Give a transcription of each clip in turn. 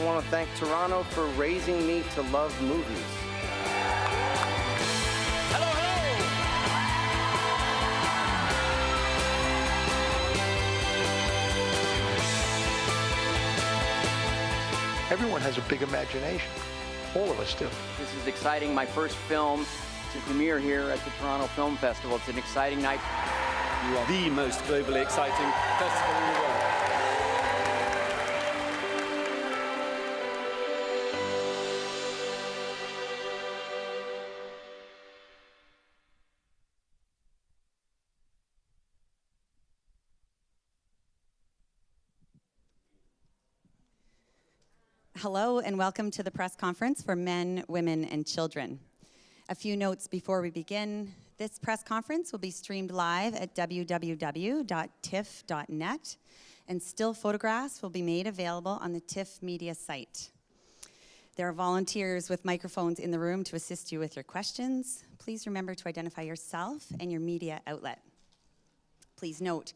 I want to thank Toronto for raising me to love movies. Hello, hello! Everyone has a big imagination. All of us do. This is exciting. My first film to premiere here at the Toronto Film Festival. It's an exciting night. You are the most globally exciting festival in the world. Hello and welcome to the press conference for men, women, and children. A few notes before we begin. This press conference will be streamed live at www.tiff.net, and still photographs will be made available on the TIFF media site. There are volunteers with microphones in the room to assist you with your questions. Please remember to identify yourself and your media outlet. Please note,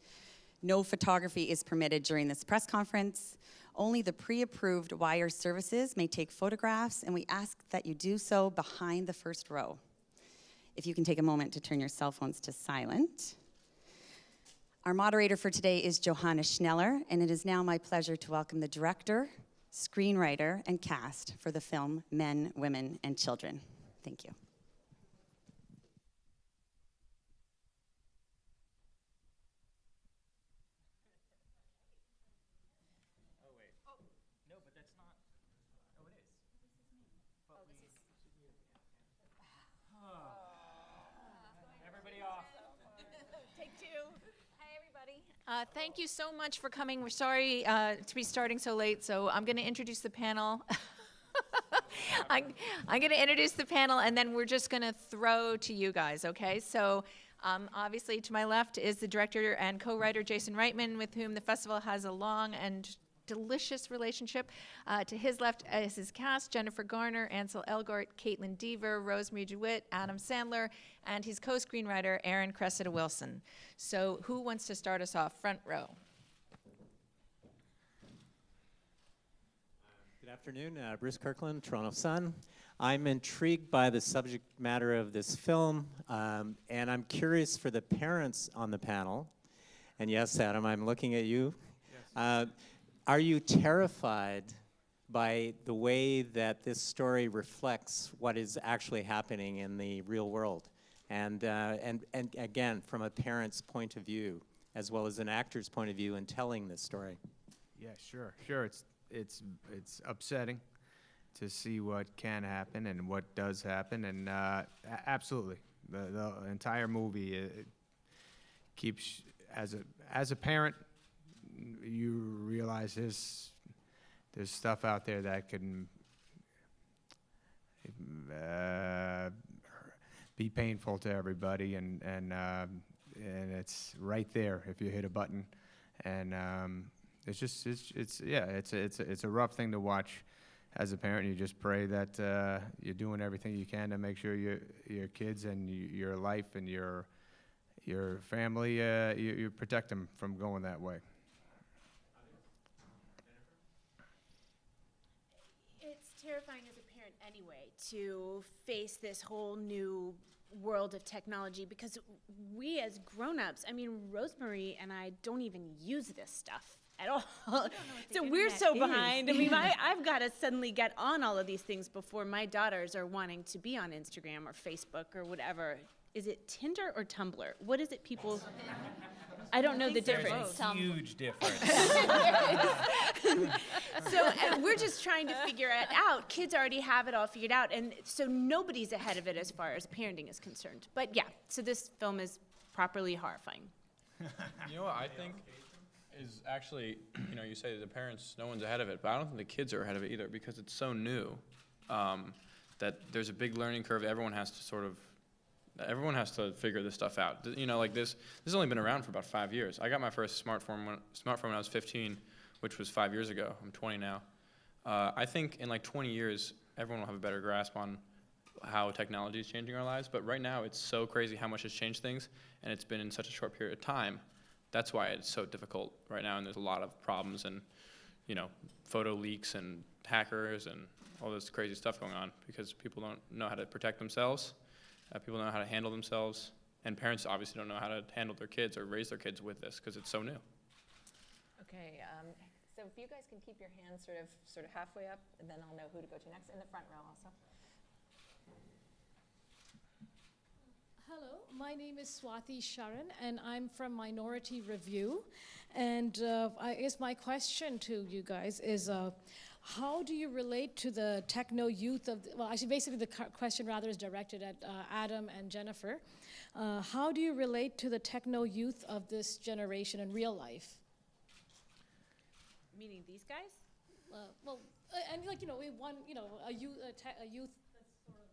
no photography is permitted during this press conference. Only the pre-approved wire services may take photographs, and we ask that you do so behind the first row. If you can take a moment to turn your cell phones to silent. Our moderator for today is Johanna Schneller, and it is now my pleasure to welcome the director, screenwriter, and cast for the film Men, Women, and Children. Thank you. Thank you so much for coming. We're sorry to be starting so late, so I'm going to introduce the panel. I'm going to introduce the panel, and then we're just going to throw to you guys, okay? So obviously to my left is the director and co-writer Jason Reitman, with whom the festival has a long and delicious relationship. To his left is his cast: Jennifer Garner, Ansel Elgort, Caitlin Deaver, Rosemary DeWitt, Adam Sandler, and his co-screenwriter Aaron Cressida Wilson. So who wants to start us off? Front row. Good afternoon, Bruce Kirkland, Toronto Sun. I'm intrigued by the subject matter of this film, and I'm curious for the parents on the panel. And yes, Adam, I'm looking at you. Yes. Are you terrified by the way that this story reflects what is actually happening in the real world? And again, from a parent's point of view, as well as an actor's point of view in telling this story. Yeah, sure. It's upsetting to see what can happen and what does happen, and absolutely, the entire movie it keeps, as a parent, you realize there's stuff out there that can be painful to everybody, and it's right there if you hit a button, and it's a rough thing to watch as a parent. You just pray that you're doing everything you can to make sure your kids and your life and your family, you protect them from going that way. Terrifying as a parent anyway to face this whole new world of technology, because we as grown-ups, I mean, Rosemary and I don't even use this stuff at all. So we're so behind. I mean, I've got to suddenly get on all of these things before my daughters are wanting to be on Instagram or Facebook or whatever. Is it Tinder or Tumblr? What is it people... I don't know the difference. There's a huge difference. So we're just trying to figure it out. Kids already have it all figured out, and so nobody's ahead of it as far as parenting is concerned. But yeah, so this film is properly horrifying. You know what I think is actually, you say the parents, no one's ahead of it, but I don't think the kids are ahead of it either, because it's so new that there's a big learning curve. Everyone has to figure this stuff out. This has only been around for about 5 years. I got my first smartphone when I was 15, which was 5 years ago. I'm 20 now. I think in like 20 years, everyone will have a better grasp on how technology is changing our lives. But right now, it's so crazy how much it's changed things, and it's been in such a short period of time. That's why it's so difficult right now, and there's a lot of problems and, photo leaks and hackers and all this crazy stuff going on because people don't know how to protect themselves. People don't know how to handle themselves. And parents obviously don't know how to handle their kids or raise their kids with this because it's so new. Okay, so if you guys can keep your hands sort of halfway up, and then I'll know who to go to next. In the front row also. Hello, my name is Swati Sharan, and I'm from Minority Review. And I guess my question to you guys is, how do you relate to the techno youth of, well, actually basically the question rather is directed at Adam and Jennifer. How do you relate to the techno youth of this generation in real life? Meaning these guys? Well, and like, a youth that's sort of,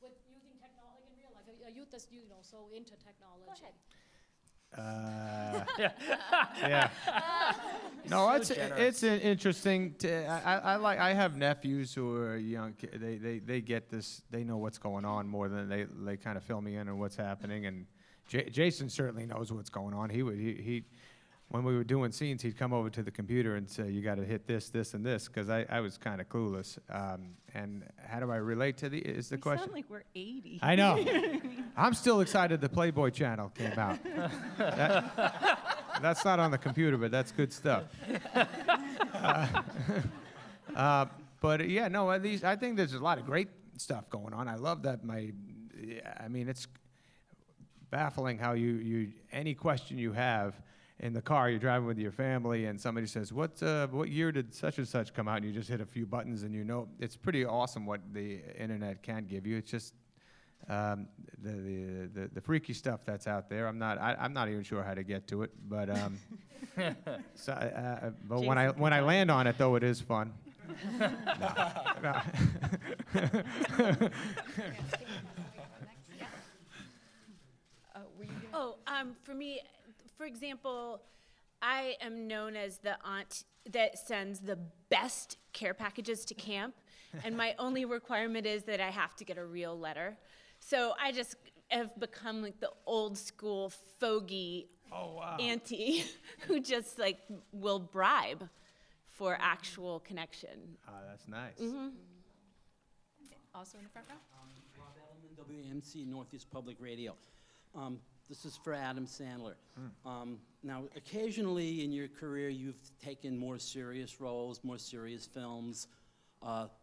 with using technology in real life, a youth that's, so into technology. Go ahead. Yeah. No, it's an interesting. I have nephews who are young. They get this. They know what's going on more than they kind of fill me in on what's happening. And Jason certainly knows what's going on. He when we were doing scenes, he'd come over to the computer and say, "You got to hit this, this, and this," because I was kind of clueless. And how do I relate to is the question? Sound like we're 80. I know. I'm still excited the Playboy Channel came out. That's not on the computer, but that's good stuff. But yeah, no, I think there's a lot of great stuff going on. I love that it's baffling how you any question you have in the car, you're driving with your family, and somebody says, what year did such and such come out? And you just hit a few buttons, and it's pretty awesome what the internet can give you. It's just the freaky stuff that's out there. I'm not even sure how to get to it, but but when I land on it, though, it is fun. No. For me, for example, I am known as the aunt that sends the best care packages to camp, and my only requirement is that I have to get a real letter. So I just have become like the old school fogey auntie who just like will bribe for actual connection. Oh, that's nice. Mm-hmm. Also in the front row. Rob Edelman, WMC Northeast Public Radio. This is for Adam Sandler. Now, occasionally in your career, you've taken more serious roles, more serious films.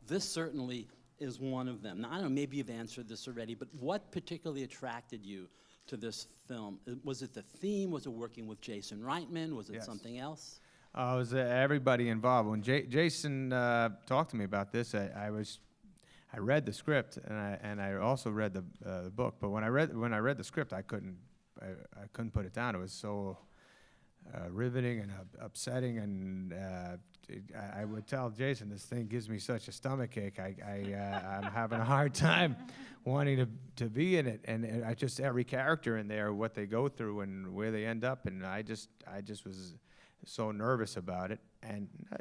This certainly is one of them. Now, I don't know, maybe you've answered this already, but what particularly attracted you to this film? Was it the theme? Was it working with Jason Reitman? Was it something else? It was everybody involved. When Jason talked to me about this, I read the script and I also read the book. But when I read the script, I couldn't put it down. It was so riveting and upsetting, and I would tell Jason, this thing gives me such a stomachache. I'm having a hard time wanting to be in it, and I just every character in there, what they go through and where they end up, and I just was so nervous about it, and I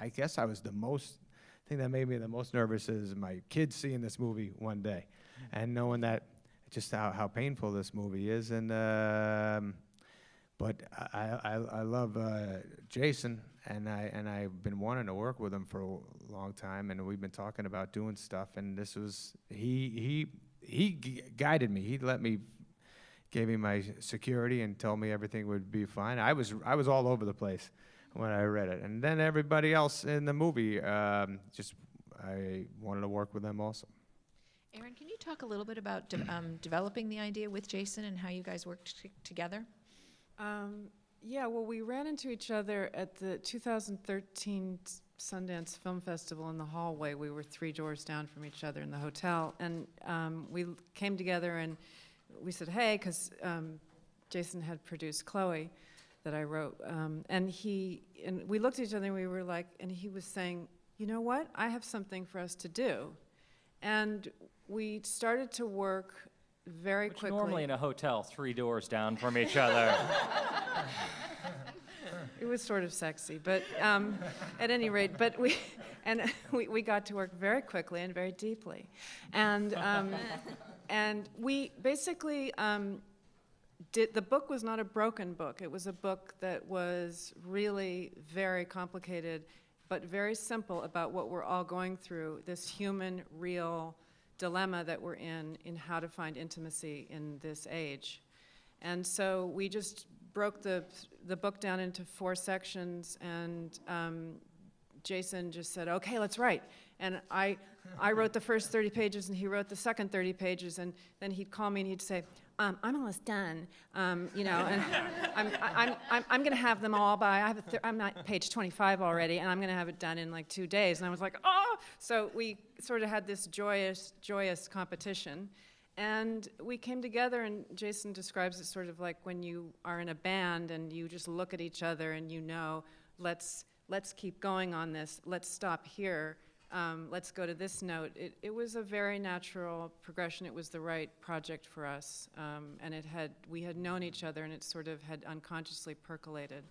guess I was the most. Thing that made me the most nervous is my kids seeing this movie one day, and knowing that just how painful this movie is. And but I love Jason, and I've been wanting to work with him for a long time, and we've been talking about doing stuff. And this was he guided me. He gave me my security and told me everything would be fine. I was all over the place when I read it. And then everybody else in the movie, I wanted to work with them also. Aaron, can you talk a little bit about developing the idea with Jason and how you guys worked together? Yeah, well, we ran into each other at the 2013 Sundance Film Festival in the hallway. We were 3 doors down from each other in the hotel, and we came together and we said, hey, because Jason had produced Chloe, that I wrote, and we looked at each other and we were like, and he was saying, you know what, I have something for us to do. And we started to work very quickly. Normally in a hotel, 3 doors down from each other. It was sort of sexy, but at any rate, we got to work very quickly and very deeply. And we basically, the book was not a broken book. It was a book that was really very complicated, but very simple about what we're all going through, this human, real dilemma that we're in how to find intimacy in this age. And so we just broke the book down into 4 sections, and Jason just said, okay, let's write. And I wrote the first 30 pages, and he wrote the second 30 pages, and then he'd call me and he'd say, I'm almost done, you know, and I'm going to have them all by, I'm at page 25 already, and I'm going to have it done in like 2 days. And I was like, oh! So we sort of had this joyous competition. And we came together, and Jason describes it sort of like when you are in a band and you just look at each other and you know, let's keep going on this, let's stop here. Let's go to this note. It was a very natural progression. It was the right project for us, and we had known each other, and it sort of had unconsciously percolated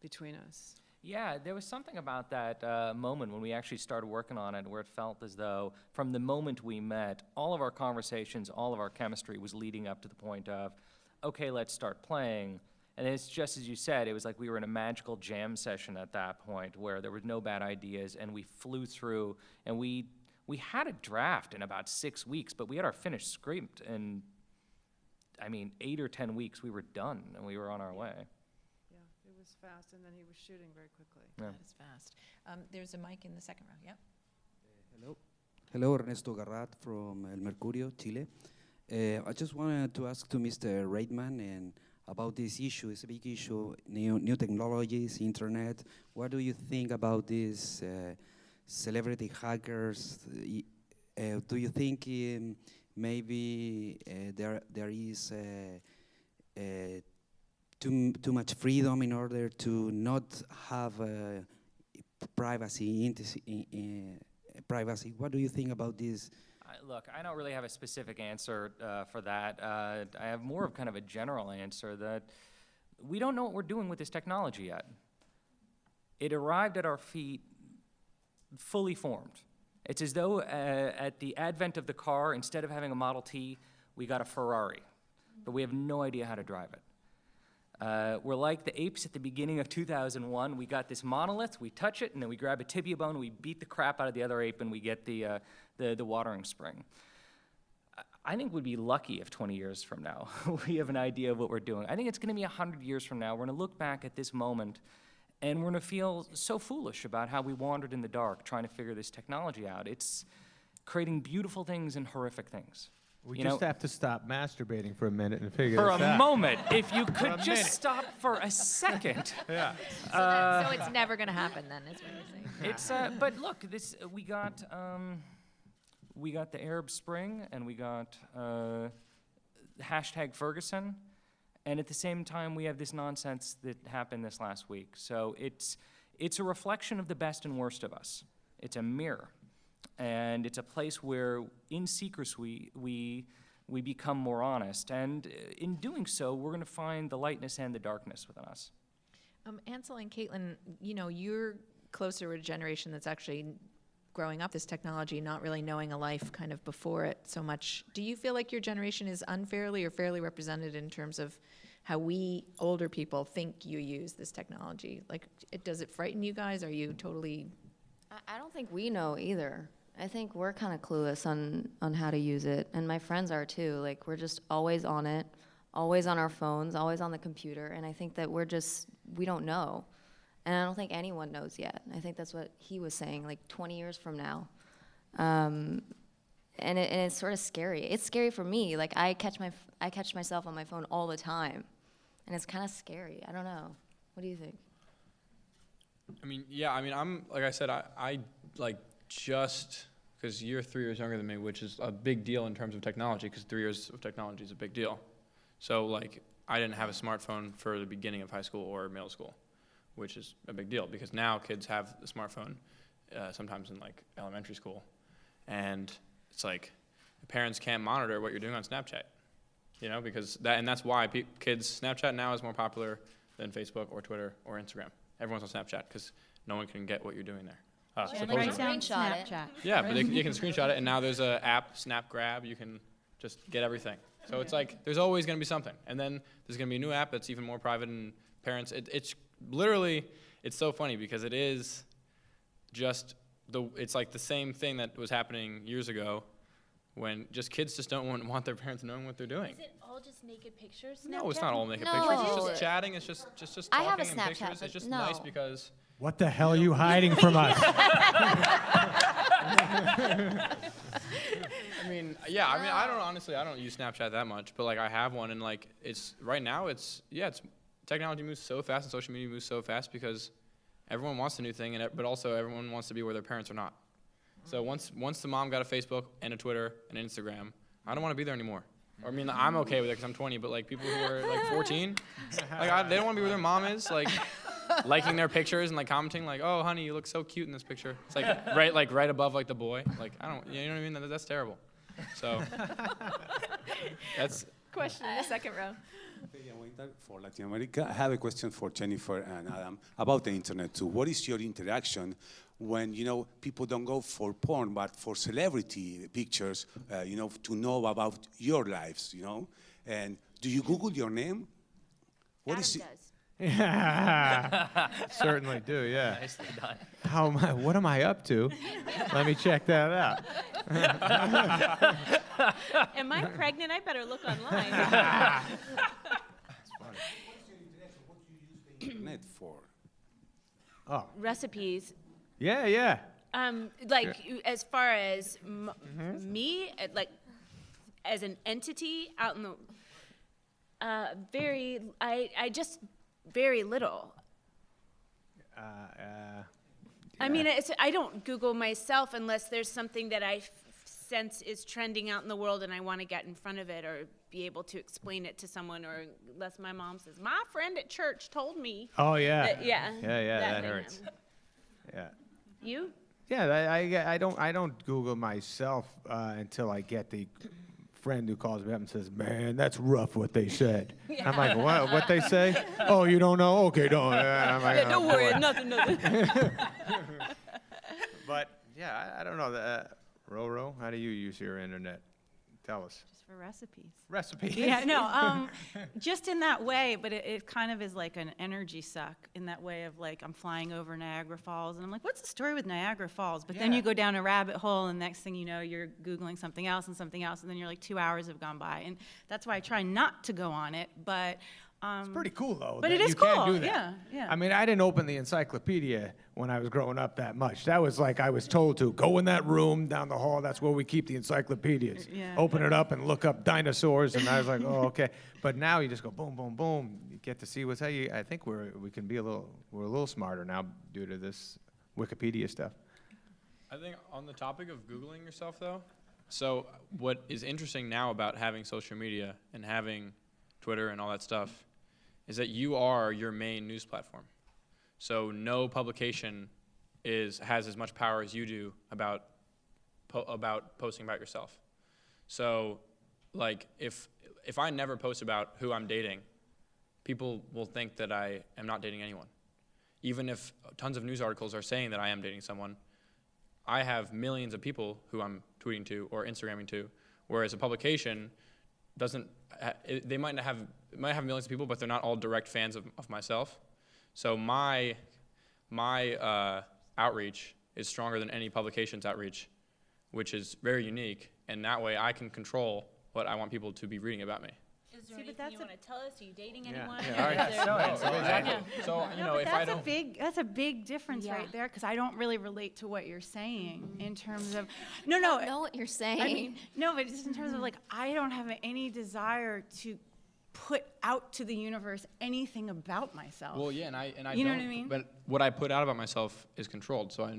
between us. Yeah, there was something about that moment when we actually started working on it where it felt as though from the moment we met, all of our conversations, all of our chemistry was leading up to the point of, okay, let's start playing. And it's just as you said, it was like we were in a magical jam session at that point where there were no bad ideas, and we flew through, and we had a draft in about 6 weeks, but we had our finished script in, 8 or 10 weeks we were done, and we were on our way. Yeah, it was fast, and then he was shooting very quickly. Yeah. That is fast. There's a mic in the second row, yep. Hello. Hello, Ernesto Garrat from El Mercurio, Chile. I just wanted to ask to Mr. Reitman and about this issue. It's a big issue, new technologies, internet. What do you think about these celebrity hackers? Do you think maybe there is too much freedom in order to not have privacy? Privacy. What do you think about this? Look, I don't really have a specific answer for that. I have more of kind of a general answer that we don't know what we're doing with this technology yet. It arrived at our feet fully formed. It's as though at the advent of the car, instead of having a Model T, we got a Ferrari, but we have no idea how to drive it. We're like the apes at the beginning of 2001. We got this monolith, we touch it, and then we grab a tibia bone, we beat the crap out of the other ape, and we get the watering spring. I think we'd be lucky if 20 years from now we have an idea of what we're doing. I think it's going to be 100 years from now. We're going to look back at this moment, and we're going to feel so foolish about how we wandered in the dark trying to figure this technology out. It's creating beautiful things and horrific things. We just have to stop masturbating for a minute and figure this out. For a moment, if you could just stop for a second. Yeah. So it's never going to happen then, is what you're saying. It's but look, this we got the Arab Spring, and we got hashtag Ferguson, and at the same time we have this nonsense that happened this last week. So it's a reflection of the best and worst of us. It's a mirror. And it's a place where, in secrecy, we become more honest. And in doing so, we're going to find the lightness and the darkness within us. Ansel and Caitlin, you're closer to a generation that's actually growing up this technology, not really knowing a life kind of before it so much. Do you feel like your generation is unfairly or fairly represented in terms of how we older people think you use this technology? Like, does it frighten you guys? Are you totally... I don't think we know either. I think we're kind of clueless on how to use it, and my friends are too. Like, we're just always on it, always on our phones, always on the computer, and I think that we don't know. And I don't think anyone knows yet. I think that's what he was saying, like 20 years from now. And it's sort of scary. It's scary for me. Like, I catch myself on my phone all the time, and it's kind of scary. I don't know. What do you think? I'm, like I said, I just, because you're 3 years younger than me, which is a big deal in terms of technology, because 3 years of technology is a big deal. So, I didn't have a smartphone for the beginning of high school or middle school, which is a big deal, because now kids have a smartphone, sometimes in, elementary school, and it's like, the parents can't monitor what you're doing on Snapchat, because that's why kids, Snapchat now is more popular than Facebook or Twitter or Instagram. Everyone's on Snapchat because no one can get what you're doing there. Screenshot it. Yeah, but you can screenshot it, and now there's an app, Snap Grab. You can just get everything. So it's like, there's always going to be something. And then there's going to be a new app that's even more private, and parents, it's literally, it's so funny because it is just, it's like the same thing that was happening years ago when just kids just don't want their parents knowing what they're doing. Is it all just naked pictures? No, it's not all naked No. pictures. It's just chatting. It's just I have a talking and Snapchat, pictures. but It's just no. nice because. What the hell are you hiding from us? I mean, yeah. I mean, I don't use Snapchat that much, but like I have one, and like it's right now. It's technology moves so fast, and social media moves so fast because everyone wants a new thing, but also everyone wants to be where their parents are not. So once the mom got a Facebook and a Twitter and an Instagram, I don't want to be there anymore. Or, I mean, I'm okay with it because I'm 20, but like people who are like 14, like they don't want to be where their mom is, like liking their pictures and like commenting like, "Oh, honey, you look so cute in this picture." It's like right above like the boy. Like you know what I mean? That's terrible. So that's. Question in the second row. For Latin America, I have a question for Jennifer and Adam about the internet too. What is your interaction when people don't go for porn but for celebrity pictures, to know about your lives, And do you Google your name? What Adam is it? does. Certainly do, yeah. Nicely done. What am I up to? Let me check that out. Am I pregnant? I better look online. That's funny. What do you use the internet for? Oh. Recipes. Yeah. As far as me, like as an entity out in the, I just very little. I mean, I don't Google myself unless there's something that I sense is trending out in the world and I want to get in front of it or be able to explain it to someone, or unless my mom says, "My friend at church told me." Oh yeah. Yeah. That hurts. Yeah. You? Yeah, I don't Google myself until I get the friend who calls me up and says, "Man, that's rough what they said." Yeah. I'm like, "What? What they say? Oh, you don't know? Okay, don't." I'm like, Don't worry, nothing. But yeah, I don't know. Roro, how do you use your internet? Tell us. Just for recipes. Recipes. Yeah, no, just in that way, but it kind of is like an energy suck in that way of like I'm flying over Niagara Falls and I'm like, what's the story with Niagara Falls? But then you go down a rabbit hole and next thing you know, you're Googling something else, and then you're like 2 hours have gone by. And that's why I try not to go on it, but it's pretty cool though. But that it is you cool. Can do that. Yeah. I mean, I didn't open the encyclopedia when I was growing up that much. That was like I was told to go in that room down the hall. That's where we keep the encycliopedias. Yeah. Open it up and look up dinosaurs, and I was like, oh, okay. But now you just go boom, boom, boom. You get to see what's how you. I think we're a little smarter now due to this Wikipedia stuff. I think on the topic of Googling yourself though, so what is interesting now about having social media and having Twitter and all that stuff is that you are your main news platform. So no publication has as much power as you do about posting about yourself. So like if I never post about who I'm dating, people will think that I am not dating anyone. Even if tons of news articles are saying that I am dating someone, I have millions of people who I'm tweeting to or Instagramming to, whereas a publication doesn't, they might have millions of people, but they're not all direct fans of myself. So my outreach is stronger than any publication's outreach, which is very unique, and that way I can control what I want people to be reading about me. Is there anything you want to tell us? Are you dating anyone? Yeah, all right. Exactly. So you know, but if that's I don't, that's a big difference Yeah. right there, because I don't really relate to what you're saying in terms of I don't know what you're saying. I mean, no, but just in terms of like I don't have any desire to put out to the universe anything about myself. well, yeah, and I You know don't, what I mean? But what I put out about myself is controlled. So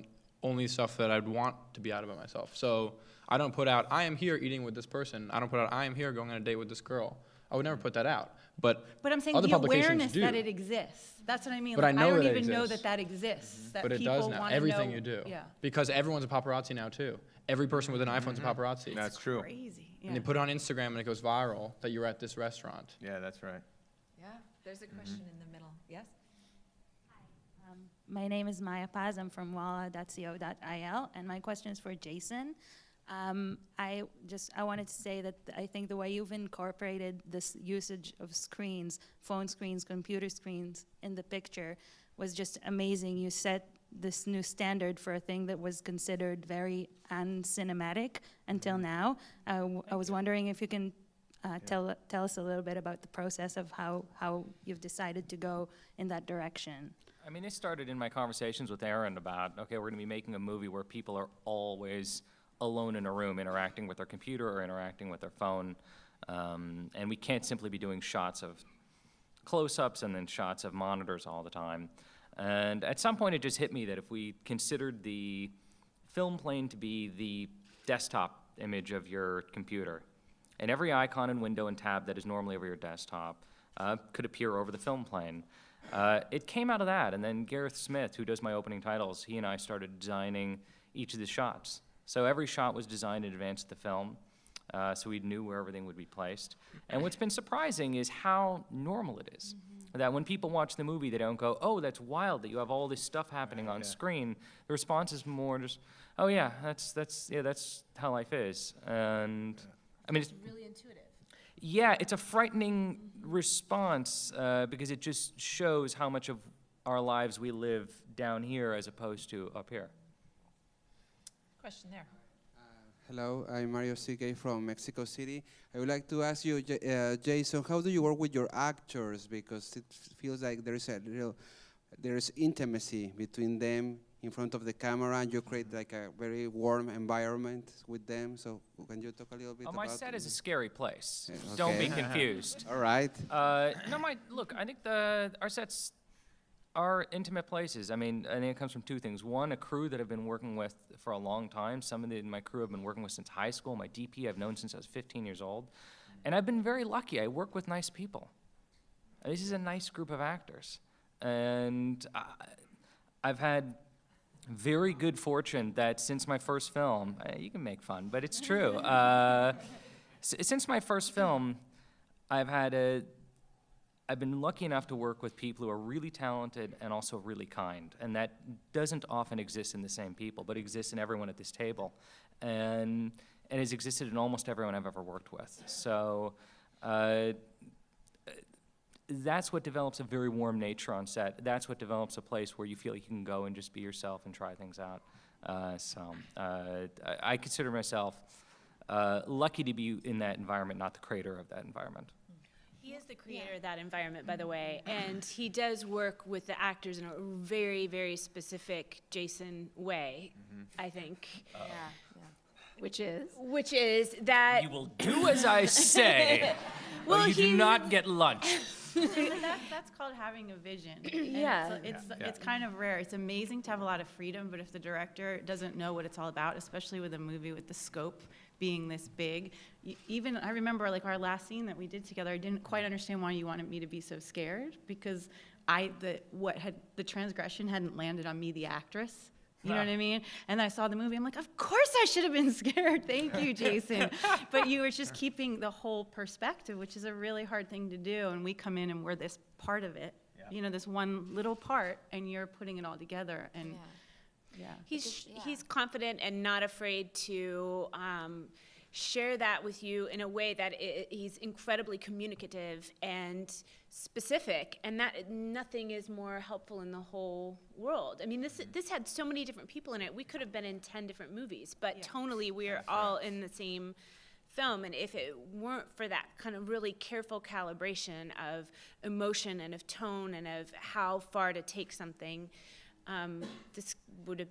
only stuff that I'd want to be out about myself. So I don't put out, I am here eating with this person. I don't put out, I am here going on a date with this girl. I would never put that out. But I'm saying other the publications awareness do. that it exists. That's what I mean. But Like, I know don't that it even know exists. that exists. That But it people does now. wanna Everything know- you do. Yeah. Because everyone's a paparazzi now too. Every person with an iPhone's a paparazzi. That's true. Crazy. And they put it on Instagram and it goes viral that you're at this restaurant. Yeah, that's right. Yeah, there's a question in the middle. Yes? My name is Maya Paz. I'm from walla.co.il, and my question is for Jason. I wanted to say that I think the way you've incorporated this usage of screens, phone screens, computer screens in the picture was just amazing. You set this new standard for a thing that was considered very uncinematic until now. I was wondering if you can tell us a little bit about the process of how you've decided to go in that direction. I mean, it started in my conversations with Aaron about, okay, we're going to be making a movie where people are always alone in a room interacting with their computer or interacting with their phone. And we can't simply be doing shots of close-ups and then shots of monitors all the time. And at some point it just hit me that if we considered the film plane to be the desktop image of your computer, and every icon and window and tab that is normally over your desktop could appear over the film plane. It came out of that, and then Gareth Smith, who does my opening titles, he and I started designing each of the shots. So every shot was designed in advance of the film, so we knew where everything would be placed. And what's been surprising is how normal it is. That when people watch the movie, they don't go, oh, that's wild that you have all this stuff happening on screen. The response is more just, oh yeah, that's how life is. And I mean, it's really intuitive. Yeah, it's a frightening response because it just shows how much of our lives we live down here as opposed to up here. Question there. Hello, I'm Mario C.K. from Mexico City. I would like to ask you, Jason, how do you work with your actors? Because it feels like there's intimacy between them in front of the camera, and you create like a very warm environment with them. So can you talk a little bit about my set is a scary place. Okay. Don't be confused. All right. No, look, I think our sets are intimate places. I mean, I think it comes from two things. One, a crew that I've been working with for a long time. Some of my crew I've been working with since high school. My DP I've known since I was 15 years old. And I've been very lucky. I work with nice people. This is a nice group of actors. And I've had very good fortune that since my first film, you can make fun, but it's true. Since my first film, I've been lucky enough to work with people who are really talented and also really kind, and that doesn't often exist in the same people, but exists in everyone at this table, and has existed in almost everyone I've ever worked with. So that's what develops a very warm nature on set. That's what develops a place where you feel you can go and just be yourself and try things out. I consider myself lucky to be in that environment, not the creator of that environment. He is the creator of that environment, by the way, and he does work with the actors in a very, very specific Jason way, I think. Which is? Which is that... You will do as I say, Well, or you do not get lunch. That's called having a vision. And Yeah. It's kind of rare. It's amazing to have a lot of freedom, but if the director doesn't know what it's all about, especially with a movie with the scope being this big, even I remember like our last scene that we did together, I didn't quite understand why you wanted me to be so scared, because the transgression hadn't landed on me, the actress. You know what I mean? And then I saw the movie, I'm like, of course I should have been scared. Thank you, Jason. But you were just keeping the whole perspective, which is a really hard thing to do. And we come in and we're this part of it, you know, this one little part, and you're putting it all together. And He's confident and not afraid to share that with you in a way that he's incredibly communicative and specific, and that nothing is more helpful in the whole world. I mean, this had so many different people in it. We could have been in 10 different movies, but tonally we are all in the same film, and if it weren't for that kind of really careful calibration of emotion and of tone and of how far to take something, this would have,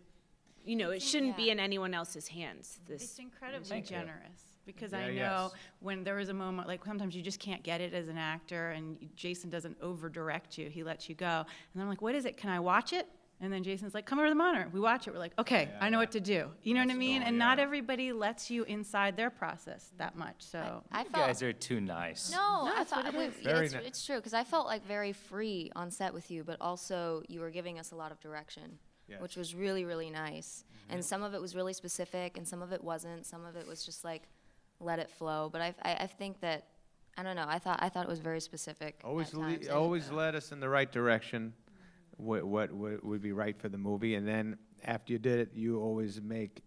you know, it shouldn't be in anyone else's hands. It's incredibly generous, because I know when there was a moment, like sometimes you just can't get it as an actor, and Jason doesn't over-direct you, he lets you go. And I'm like, what is it, can I watch it? And then Jason's like, come over to the monitor. We watch it, we're like, okay, I know what to do. You know what I mean? And not everybody lets you inside their process that much, so. You guys are too nice. No, I that's what thought it is. it's true, because I felt like very free on set with you, but also you were giving us a lot of direction, which was really, really nice. And some of it was really specific, and some of it wasn't. Some of it was just like, let it flow. But I think that, I don't know, I thought it was very specific. Always at times. led us in the right direction, what would be right for the movie, and then after you did it, you always make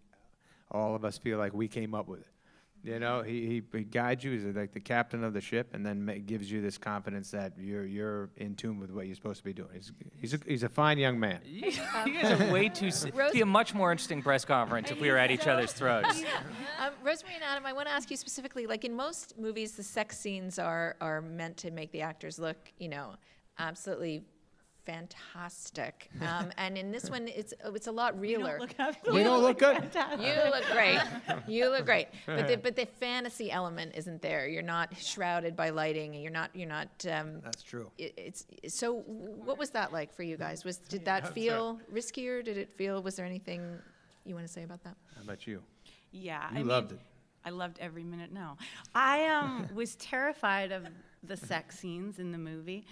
all of us feel like we came up with it. You know, he guides you. He's like the captain of the ship, and then gives you this confidence that you're in tune with what you're supposed to be doing. He's a fine young man. You guys are way too. It'd be a much more interesting press conference if we were at each other's throats. Rosemary and Adam, I want to ask you specifically, like in most movies, the sex scenes are meant to make the actors look, absolutely fantastic. And in this one, it's a lot realer. We don't look good. You look great. You look great. But the fantasy element isn't there. You're not shrouded by lighting. You're not. That's true. So what was that like for you guys? Did that feel riskier? Was there anything you want to say about that? How about you? Yeah, You loved it. I loved every minute. No, I was terrified of the sex scenes in the movie,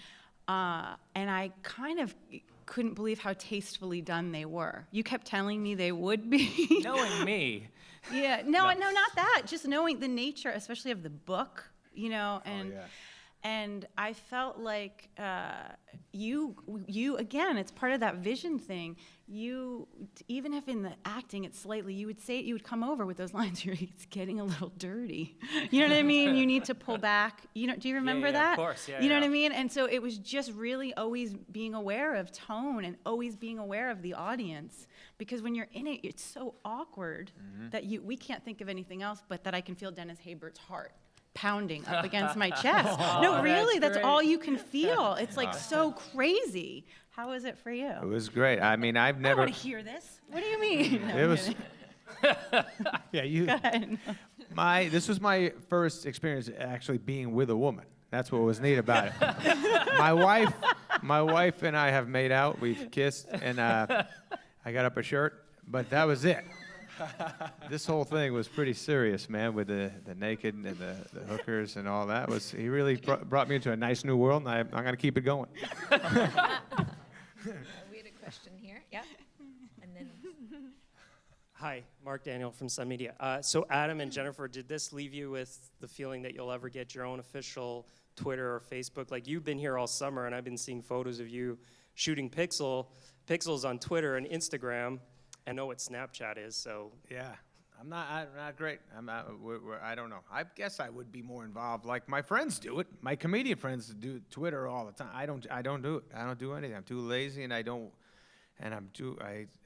and I kind of couldn't believe how tastefully done they were. You kept telling me they would be. Knowing me. Yeah, no, not that. Just knowing the nature, especially of the book, and I felt like you again, it's part of that vision thing. You, even if in the acting it's slightly, you would come over with those lines. It's getting a little dirty. You know what I mean? You need to pull back. Do you remember that? Of course, yeah. You know what I mean? And so it was just really always being aware of tone and always being aware of the audience, because when you're in it, it's so awkward that we can't think of anything else but that I can feel Dennis Habert's heart pounding up against my chest. No, really, that's all you can feel. It's like so crazy. How is it for you? It was great. I mean, I've I never. want to hear this. What do you mean? No, It was. kidding. Yeah, you. Go ahead. This was my first experience actually being with a woman. That's what was neat about it. My wife and I have made out. We've kissed, and I got up a shirt, but that was it. This whole thing was pretty serious, man, with the naked and the hookers and all that. He really brought me into a nice new world, and I'm going to keep it going. We had a question here. Yeah. And then. Hi, Mark Daniel from Sun Media. So Adam and Jennifer, did this leave you with the feeling that you'll ever get your own official Twitter or Facebook? Like, you've been here all summer, and I've been seeing photos of you shooting pixels on Twitter and Instagram. I know what Snapchat is, so. Yeah, I'm not great. I don't know. I guess I would be more involved. Like my friends do it. My comedian friends do Twitter all the time. I don't do it. I don't do anything. I'm too lazy, and I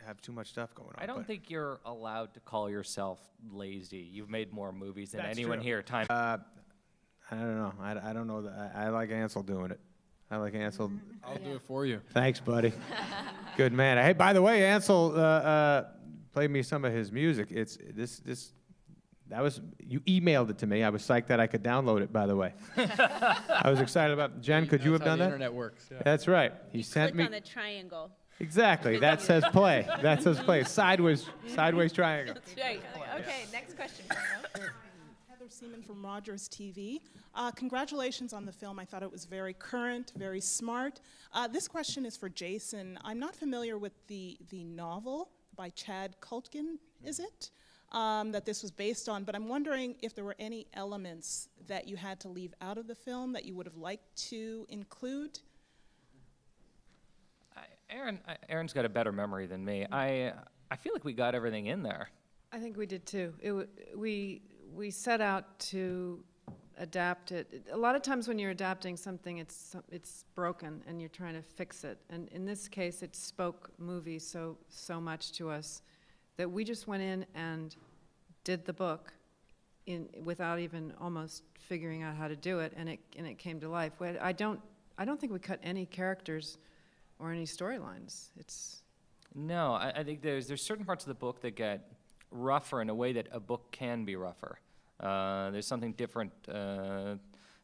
have too much stuff going on. I don't think you're allowed to call yourself lazy. You've made more movies than That's anyone true. here. I don't know. I don't know. I like Ansel doing it. I like Ansel. I'll do it for you. Thanks, buddy. Good man. Hey, by the way, Ansel played me some of his music. That was, you emailed it to me. I was psyched that I could download it, by the way. I was excited about, Jen, could you have done that? That's how the internet works. Yeah. That's right. He sent Click me. on the triangle. Exactly. That says play. That says play. Sideways triangle. That's right. Okay, next question. Heather Seaman from Rogers TV. Congratulations on the film. I thought it was very current, very smart. This question is for Jason. I'm not familiar with the novel by Chad Kultgen, is it? That this was based on, but I'm wondering if there were any elements that you had to leave out of the film that you would have liked to include. Aaron's got a better memory than me. I feel like we got everything in there. I think we did too. We set out to adapt it. A lot of times when you're adapting something, it's broken and you're trying to fix it. And in this case, it spoke movie so much to us that we just went in and did the book without even almost figuring out how to do it, and it came to life. I don't think we cut any characters or any storylines. No, I think there's certain parts of the book that get rougher in a way that a book can be rougher. There's something different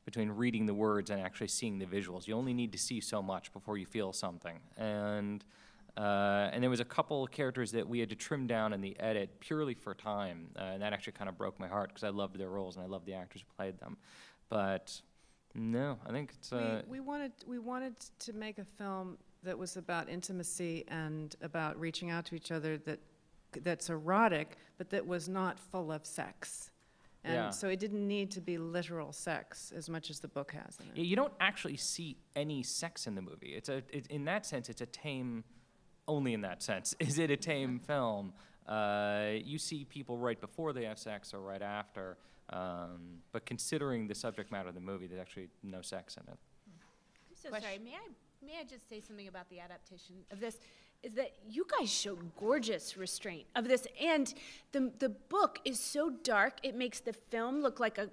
between reading the words and actually seeing the visuals. You only need to see so much before you feel something. And there was a couple characters that we had to trim down in the edit purely for time, and that actually kind of broke my heart because I loved their roles and I loved the actors who played them. But no, I think it's. We wanted to make a film that was about intimacy and about reaching out to each other that's erotic, but that was not full of sex. And Yeah. so it didn't need to be literal sex as much as the book has in it. You don't actually see any sex in the movie. In that sense, it's a tame. Only in that sense is it a tame film. You see people right before they have sex or right after, but considering the subject matter of the movie, there's actually no sex in it. I'm so sorry. May I just say something about the adaptation of this? Is that you guys show gorgeous restraint of this, and the book is so dark it makes the film look like a,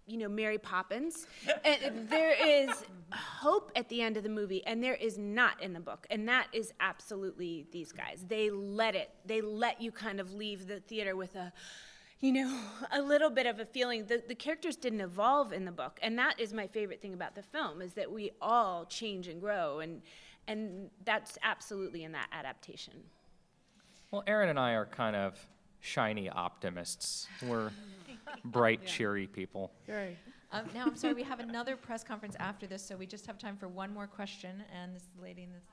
Mary Poppins. And there is hope at the end of the movie, and there is not in the book, and that is absolutely these guys. They let you kind of leave the theater with a little bit of a feeling. The characters didn't evolve in the book, and that is my favorite thing about the film, is that we all change and grow, and that's absolutely in that adaptation. Well, Aaron and I are kind of shiny optimists. We're bright, cheery people. Right. Now, I'm sorry, we have another press conference after this, so we just have time for one more question, and this lady in this...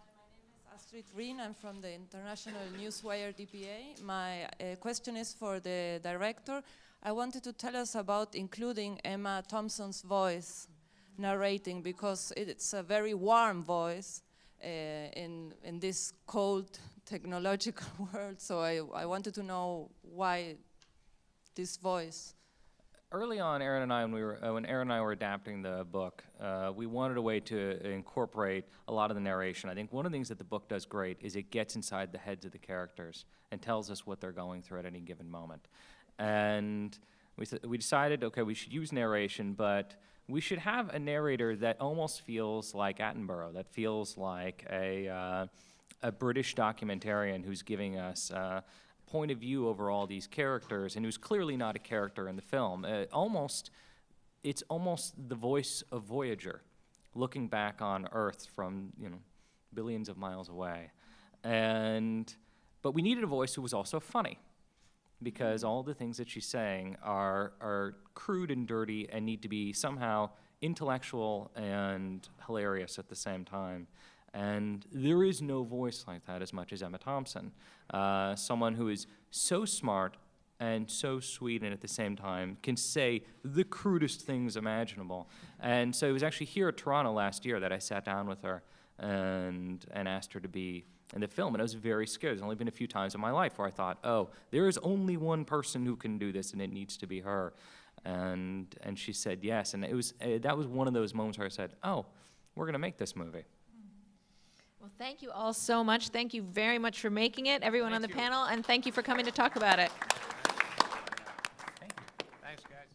Astrid Green, I'm from the International Newswire DPA. My question is for the director. I wanted to tell us about including Emma Thompson's voice narrating, because it's a very warm voice in this cold technological world. So I wanted to know why this voice. Early on, Aaron and I, when Aaron and I were adapting the book, we wanted a way to incorporate a lot of the narration. I think one of the things that the book does great is it gets inside the heads of the characters and tells us what they're going through at any given moment. And we decided, okay, we should use narration, but we should have a narrator that almost feels like Attenborough, that feels like a British documentarian who's giving us point of view over all these characters, and who's clearly not a character in the film. It's almost the voice of Voyager, looking back on Earth from billions of miles away. But we needed a voice who was also funny, because all the things that she's saying are crude and dirty and need to be somehow intellectual and hilarious at the same time. And there is no voice like that as much as Emma Thompson. Someone who is so smart and so sweet, and at the same time can say the crudest things imaginable. And so it was actually here at Toronto last year that I sat down with her and asked her to be in the film. And I was very scared. There's only been a few times in my life where I thought, oh, there is only one person who can do this, and it needs to be her. And she said yes. And that was one of those moments where I said, oh, we're going to make this movie. Well, thank you all so much. Thank you very much for making it, everyone on the panel, and thank you for coming to talk about it. Thank you. Thanks, guys.